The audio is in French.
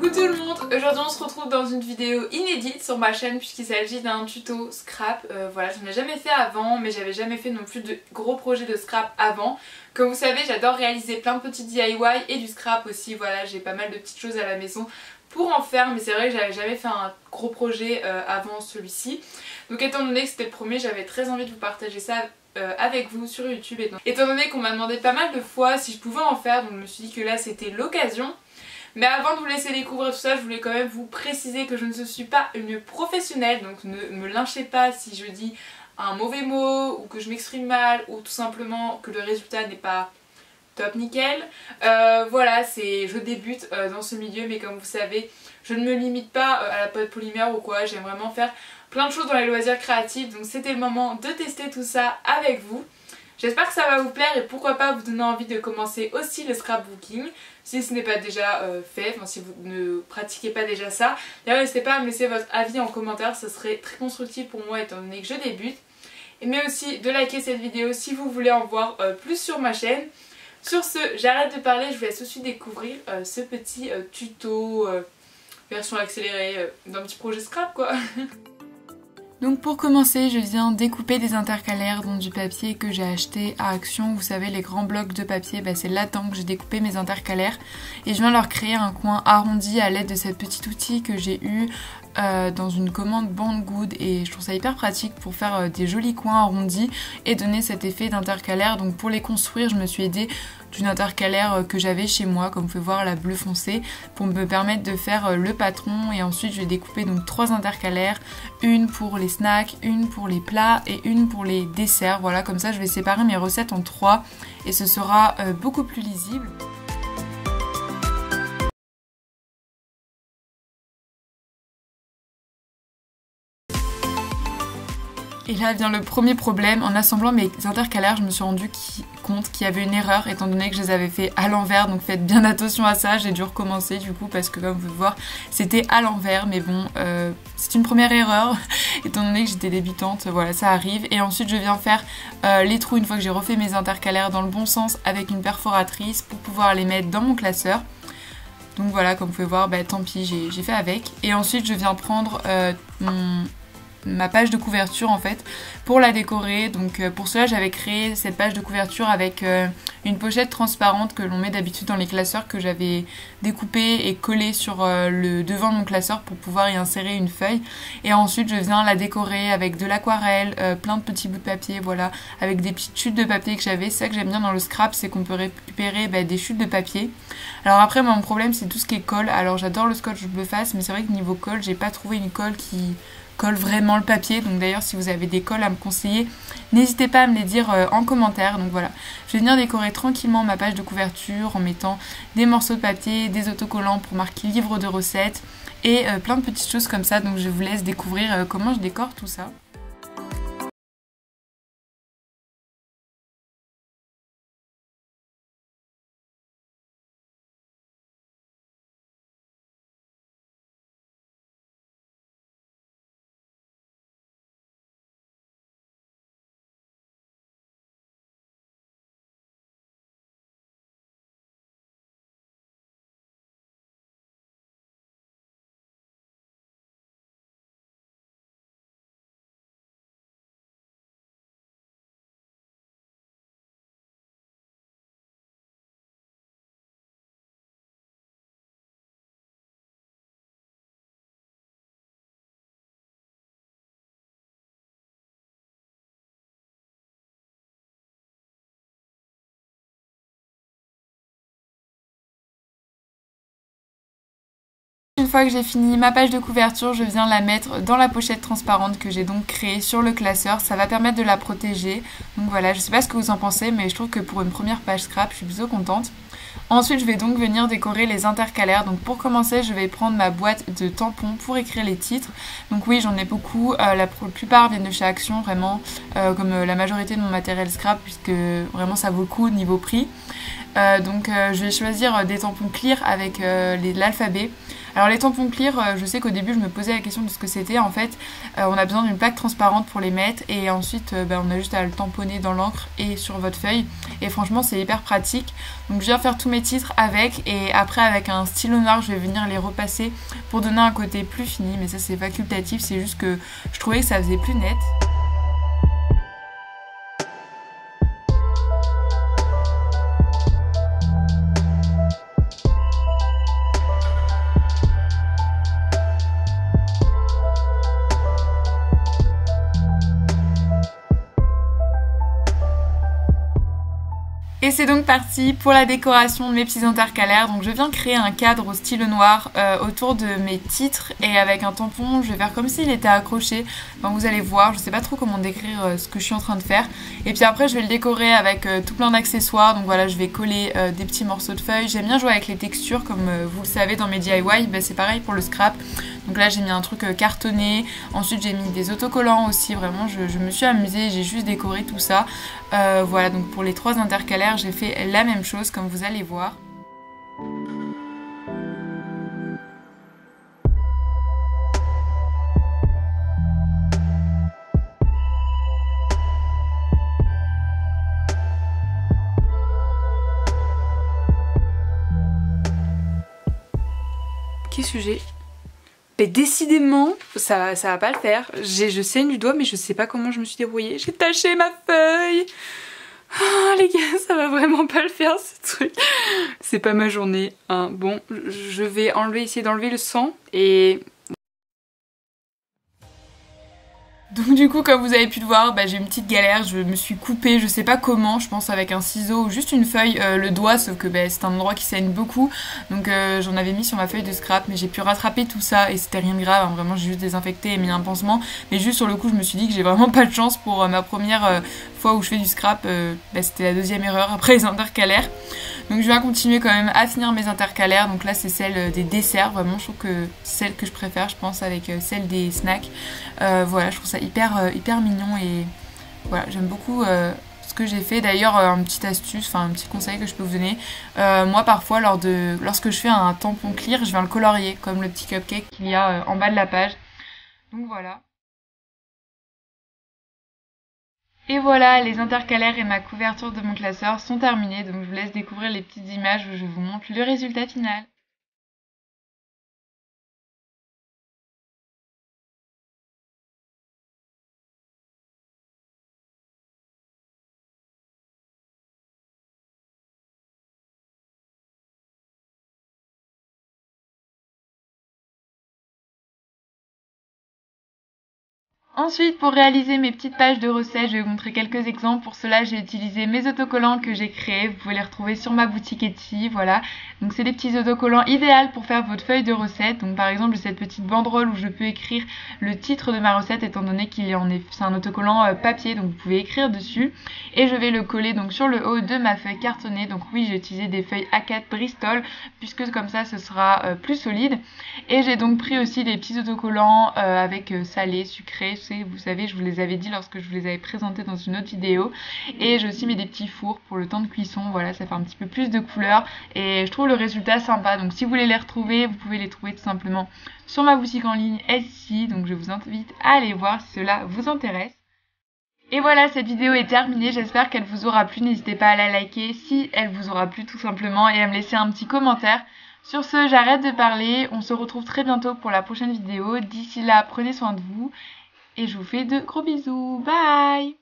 Coucou tout le monde, aujourd'hui on se retrouve dans une vidéo inédite sur ma chaîne puisqu'il s'agit d'un tuto scrap. Voilà, je n'ai jamais fait avant mais j'avais jamais fait non plus de gros projets de scrap avant. Comme vous savez, j'adore réaliser plein de petits DIY et du scrap aussi. Voilà, j'ai pas mal de petites choses à la maison pour en faire, mais c'est vrai que j'avais jamais fait un gros projet avant celui-ci. Donc étant donné que c'était le premier, j'avais très envie de vous partager ça avec vous sur YouTube. Et donc, étant donné qu'on m'a demandé pas mal de fois si je pouvais en faire, donc je me suis dit que là c'était l'occasion. Mais avant de vous laisser découvrir tout ça, je voulais quand même vous préciser que je ne suis pas une professionnelle, donc ne me lynchez pas si je dis un mauvais mot ou que je m'exprime mal ou tout simplement que le résultat n'est pas top nickel. Voilà, je débute dans ce milieu, mais comme vous savez, je ne me limite pas à la pâte polymère ou quoi, j'aime vraiment faire plein de choses dans les loisirs créatifs, donc c'était le moment de tester tout ça avec vous. J'espère que ça va vous plaire et pourquoi pas vous donner envie de commencer aussi le scrapbooking si ce n'est pas déjà fait, enfin si vous ne pratiquez pas déjà ça. D'ailleurs n'hésitez pas à me laisser votre avis en commentaire, ça serait très constructif pour moi étant donné que je débute. Mais aussi de liker cette vidéo si vous voulez en voir plus sur ma chaîne. Sur ce, j'arrête de parler, je vous laisse aussi découvrir ce petit tuto version accélérée d'un petit projet scrap quoi. Donc pour commencer, je viens découper des intercalaires dans du papier que j'ai acheté à Action. Vous savez, les grands blocs de papier, c'est là-dedans que j'ai découpé mes intercalaires. Et je viens leur créer un coin arrondi à l'aide de cet petit outil que j'ai eu dans une commande Banggood. Et je trouve ça hyper pratique pour faire des jolis coins arrondis et donner cet effet d'intercalaire. Donc pour les construire, je me suis aidée d'une intercalaire que j'avais chez moi, comme vous pouvez voir la bleu foncé, pour me permettre de faire le patron. Et ensuite je vais découper donc 3 intercalaires, une pour les snacks, une pour les plats et une pour les desserts. Voilà, comme ça je vais séparer mes recettes en 3 et ce sera beaucoup plus lisible. Et là vient le premier problème. En assemblant mes intercalaires, je me suis rendu compte qu'il y avait une erreur étant donné que je les avais fait à l'envers. Donc faites bien attention à ça, j'ai dû recommencer du coup parce que comme vous pouvez voir c'était à l'envers. Mais bon, c'est une première erreur étant donné que j'étais débutante, voilà ça arrive. Et ensuite je viens faire les trous une fois que j'ai refait mes intercalaires dans le bon sens avec une perforatrice pour pouvoir les mettre dans mon classeur. Donc voilà, comme vous pouvez voir, tant pis, j'ai fait avec. Et ensuite je viens prendre ma page de couverture en fait pour la décorer. Donc pour cela j'avais créé cette page de couverture avec une pochette transparente que l'on met d'habitude dans les classeurs que j'avais découpé et collé sur le devant de mon classeur pour pouvoir y insérer une feuille. Et ensuite je viens la décorer avec de l'aquarelle, plein de petits bouts de papier, voilà, avec des petites chutes de papier que j'avais. C'est ça que j'aime bien dans le scrap, c'est qu'on peut récupérer des chutes de papier. Alors après mon problème c'est tout ce qui est colle. Alors j'adore le scotch bleu face, mais c'est vrai que niveau colle j'ai pas trouvé une colle qui colle vraiment le papier. Donc d'ailleurs si vous avez des colles à me conseiller, n'hésitez pas à me les dire en commentaire. Donc voilà, je vais venir décorer tranquillement ma page de couverture en mettant des morceaux de papier, des autocollants pour marquer livre de recettes et plein de petites choses comme ça. Donc je vous laisse découvrir comment je décore tout ça. Une fois que j'ai fini ma page de couverture, je viens la mettre dans la pochette transparente que j'ai donc créée sur le classeur. Ça va permettre de la protéger. Donc voilà, je sais pas ce que vous en pensez, mais je trouve que pour une première page scrap, je suis plutôt contente. Ensuite, je vais donc venir décorer les intercalaires. Donc pour commencer, je vais prendre ma boîte de tampons pour écrire les titres. Donc oui, j'en ai beaucoup. La plupart viennent de chez Action, vraiment, comme la majorité de mon matériel scrap, puisque vraiment ça vaut le coup niveau prix. Je vais choisir des tampons clear avec l'alphabet. Alors les tampons clear, je sais qu'au début je me posais la question de ce que c'était. En fait, on a besoin d'une plaque transparente pour les mettre et ensuite on a juste à le tamponner dans l'encre et sur votre feuille. Et franchement c'est hyper pratique. Donc je viens faire tous mes titres avec et après avec un stylo noir je vais venir les repasser pour donner un côté plus fini. Mais ça c'est facultatif, c'est juste que je trouvais que ça faisait plus net. Et c'est donc parti pour la décoration de mes petits intercalaires. Donc je viens créer un cadre au stylo noir autour de mes titres et avec un tampon je vais faire comme s'il était accroché. Enfin, vous allez voir, je sais pas trop comment décrire ce que je suis en train de faire. Et puis après je vais le décorer avec tout plein d'accessoires. Donc voilà, je vais coller des petits morceaux de feuilles. J'aime bien jouer avec les textures comme vous le savez dans mes DIY, c'est pareil pour le scrap. Donc là j'ai mis un truc cartonné, ensuite j'ai mis des autocollants aussi, vraiment je me suis amusée, j'ai juste décoré tout ça. Voilà, donc pour les 3 intercalaires j'ai fait la même chose comme vous allez voir. Qu'est-ce que j'ai ? Mais décidément, ça va pas le faire. Je saigne du doigt, mais je sais pas comment je me suis débrouillée. J'ai taché ma feuille. Ah les gars, ça va vraiment pas le faire ce truc. C'est pas ma journée. Hein. Bon, je vais essayer d'enlever le sang et... Donc du coup comme vous avez pu le voir, j'ai une petite galère, je me suis coupée, je sais pas comment, je pense avec un ciseau ou juste une feuille, le doigt, sauf que c'est un endroit qui saigne beaucoup. Donc j'en avais mis sur ma feuille de scrap, mais j'ai pu rattraper tout ça et c'était rien de grave, hein. Vraiment j'ai juste désinfecté et mis un pansement. Mais juste sur le coup je me suis dit que j'ai vraiment pas de chance pour ma première fois où je fais du scrap, c'était la 2e erreur après les intercalaires. Donc je vais continuer quand même à finir mes intercalaires. Donc là c'est celle des desserts, vraiment je trouve que c'est celle que je préfère je pense avec celle des snacks. Voilà, je trouve ça hyper mignon et voilà, j'aime beaucoup ce que j'ai fait. D'ailleurs une petite astuce, enfin un petit conseil que je peux vous donner. Moi parfois lorsque je fais un tampon clear, je viens le colorier comme le petit cupcake qu'il y a en bas de la page. Donc voilà. Et voilà, les intercalaires et ma couverture de mon classeur sont terminés, donc je vous laisse découvrir les petites images où je vous montre le résultat final. Ensuite, pour réaliser mes petites pages de recettes, je vais vous montrer quelques exemples. Pour cela, j'ai utilisé mes autocollants que j'ai créés. Vous pouvez les retrouver sur ma boutique Etsy, voilà. Donc c'est des petits autocollants idéaux pour faire votre feuille de recette. Donc par exemple, j'ai cette petite banderole où je peux écrire le titre de ma recette étant donné c'est un autocollant papier, donc vous pouvez écrire dessus. Et je vais le coller donc sur le haut de ma feuille cartonnée. Donc oui, j'ai utilisé des feuilles A4 Bristol puisque comme ça, ce sera plus solide. Et j'ai donc pris aussi des petits autocollants avec salé, sucré. Vous savez, je vous les avais dit lorsque je vous les avais présentés dans une autre vidéo. Et j'ai aussi mis des petits fours pour le temps de cuisson, voilà, ça fait un petit peu plus de couleurs et je trouve le résultat sympa. Donc si vous voulez les retrouver, vous pouvez les trouver tout simplement sur ma boutique en ligne Etsy. Donc je vous invite à aller voir si cela vous intéresse. Et voilà, cette vidéo est terminée, j'espère qu'elle vous aura plu. N'hésitez pas à la liker si elle vous aura plu tout simplement et à me laisser un petit commentaire. Sur ce, j'arrête de parler, on se retrouve très bientôt pour la prochaine vidéo. D'ici là, prenez soin de vous. Et je vous fais de gros bisous. Bye!